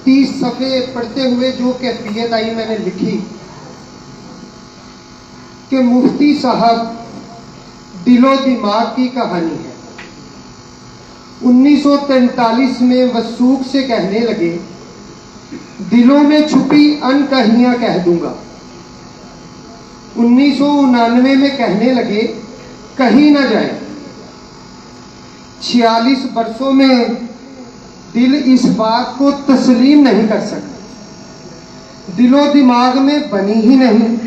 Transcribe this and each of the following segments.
30 सफ़े पढ़ते हुए जो कैफियत आई मैंने लिखी कि मुफ्ती साहब दिलो दिमाग की कहानी है। 1943 में वसूख से कहने लगे, दिलों में छुपी अनकहियां कह दूंगा। 1999 में कहने लगे, कहीं ना जाए। 46 बरसों में दिल इस बात को तस्लीम नहीं कर सकता, दिलो दिमाग में बनी ही नहीं।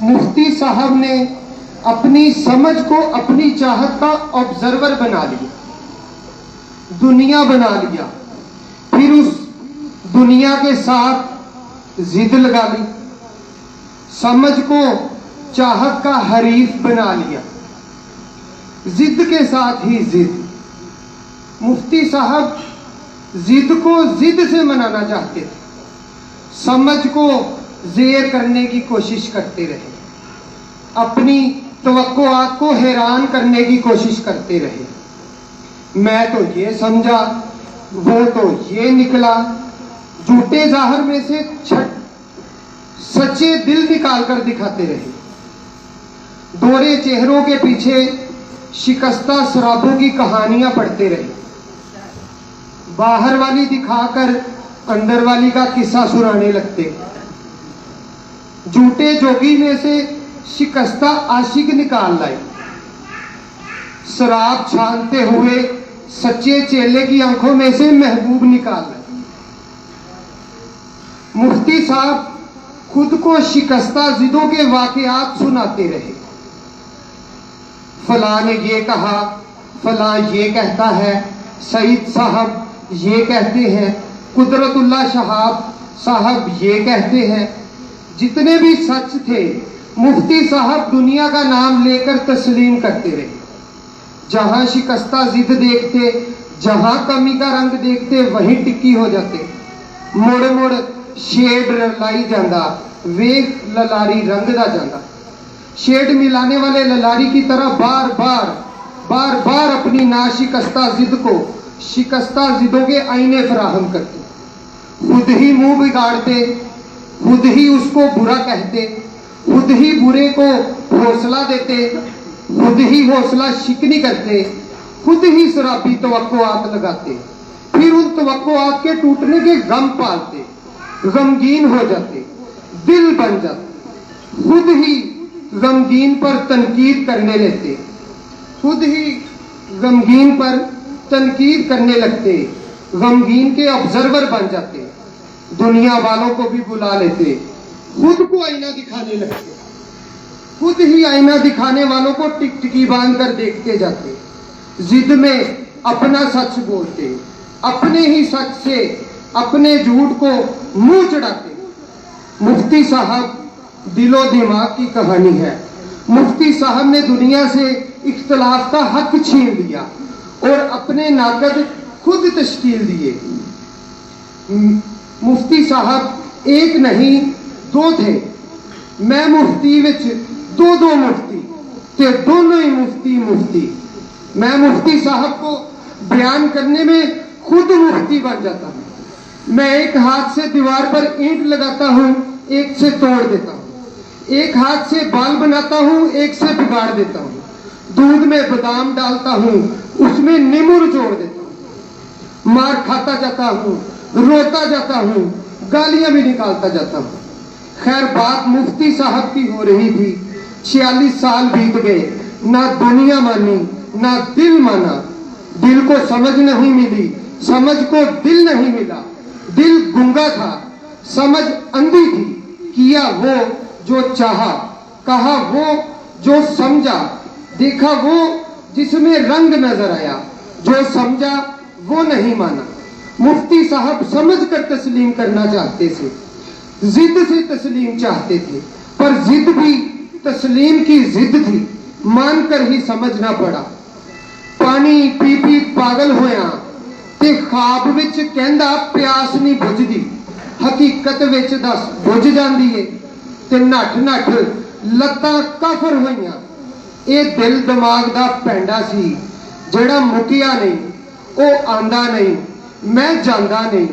मुफ्ती साहब ने अपनी समझ को अपनी चाहत का ऑब्जर्वर बना लिया, दुनिया बना लिया, फिर उस दुनिया के साथ जिद लगा ली, समझ को चाहत का हरीफ बना लिया, जिद के साथ ही जिद। मुफ्ती साहब जिद को जिद से मनाना चाहते थे, समझ को ज़ेर करने की कोशिश करते रहे, अपनी तवक्कुआत को हैरान करने की कोशिश करते रहे। मैं तो ये समझा, वो तो ये निकला। झूठे ज़ाहिर में से सच्चे दिल निकाल कर दिखाते रहे। दोहरे चेहरों के पीछे शिकस्ता शराबों की कहानियां पढ़ते रहे। बाहर वाली दिखाकर अंदर वाली का किस्सा सुनाने लगते। झूठे जोगी में से शिकस्ता आशिक निकाल लाए। शराब छानते हुए सच्चे चेले की आंखों में से महबूब निकाल लाए। मुफ्ती साहब खुद को शिकस्ता जिदों के वाकयात सुनाते रहे। फलां ने ये कहा, फलां ये कहता है, सईद साहब ये कहते हैं, कुदरतुल्लाह शहाब साहब ये कहते हैं। जितने भी सच थे मुफ्ती साहब दुनिया का नाम लेकर तस्लीम करते रहे। जहां शिकस्ता जिद देखते, जहां कमी का रंग देखते, वहीं टिक्की हो जाते। मुड़ मुड़ शेड लाई जांदा, वेख ललारी रंगदा जांदा। शेड मिलाने वाले ललारी की तरह बार बार अपनी नाशिकस्ता जिद को शिकस्ता जिदों के आईने फराहम करते। खुद ही मुंह बिगाड़ते, खुद ही उसको बुरा कहते, खुद ही बुरे को हौसला देते, खुद ही हौसला शिकनी करते, खुद ही शराबी तवक्कुआत लगाते, फिर उन तवक्कुआत के टूटने के गम पालते, गमगीन हो जाते, दिल बन जाते, खुद ही गमगीन पर तनकीद करने लगते, खुद ही गमगीन पर तनकीद करने लगते, गमगीन के ऑब्जर्वर बन जाते, दुनिया वालों को भी बुला लेते, खुद को आईना दिखाने लगते, खुद ही आईना दिखाने वालों को टिकटिकी बांध कर देखते जाते, जिद में अपना सच बोलते, अपने ही सच से अपने झूठ को मुंह चढ़ाते। मुफ्ती साहब दिलो दिमाग की कहानी है। मुफ्ती साहब ने दुनिया से इख्तलाफ का हक छीन लिया और अपने नाकद खुद तश्कील दिए। मुफ्ती साहब एक नहीं दो थे। मैं मुफ्ती विच दो मुफ्ती ते दोनों ही मुफ्ती। मैं मुफ्ती साहब को बयान करने में खुद मुफ्ती बन जाता हूँ। मैं एक हाथ से दीवार पर ईंट लगाता हूँ, एक से तोड़ देता हूँ। एक हाथ से बाल बनाता हूँ, एक से बिगाड़ देता हूँ। दूध में बादाम डालता हूँ, उसमें नींबू जोड़ देता हूँ। मार खाता जाता हूँ, रोता जाता हूँ, गालियां भी निकालता जाता हूँ। खैर बात मुफ्ती साहब की हो रही थी। 46 साल बीत गए, ना दुनिया मानी ना दिल माना। दिल को समझ नहीं मिली, समझ को दिल नहीं मिला। दिल गूंगा था, समझ अंधी थी। किया वो जो चाहा, कहा वो जो समझा, देखा वो जिसमें रंग नजर आया। जो समझा वो नहीं माना। मुफ्ती साहब समझ कर तस्लीम करना चाहते थे, जिद से तस्लीम चाहते थे, पर जिद भी तस्लीम की जिद थी, मानकर ही समझना पड़ा। पानी पी पी पागल होया ते ख्वाब विच कहंदा प्यास नहीं बुझदी, हकीकत विच दस बुझ जांदी है ते नठ नठ लत्तां काफर होईयां। ये दिल दिमाग दा पैंडा सी, जेड़ा मुकिया नहीं, ओ आंदा नहीं, मैं जांदा नहीं,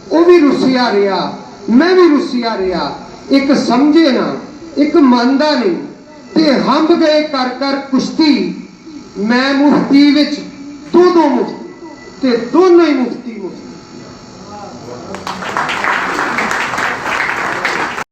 वो भी रुसिया रहा, मैं भी रुसिया रहा, एक समझे ना एक मानदा नहीं, ते हंब गए कर कर कुश्ती, मैं मुफ्ती विच दो मुफ्ती ते दोनों ही मुफ्ती मुफ्ती।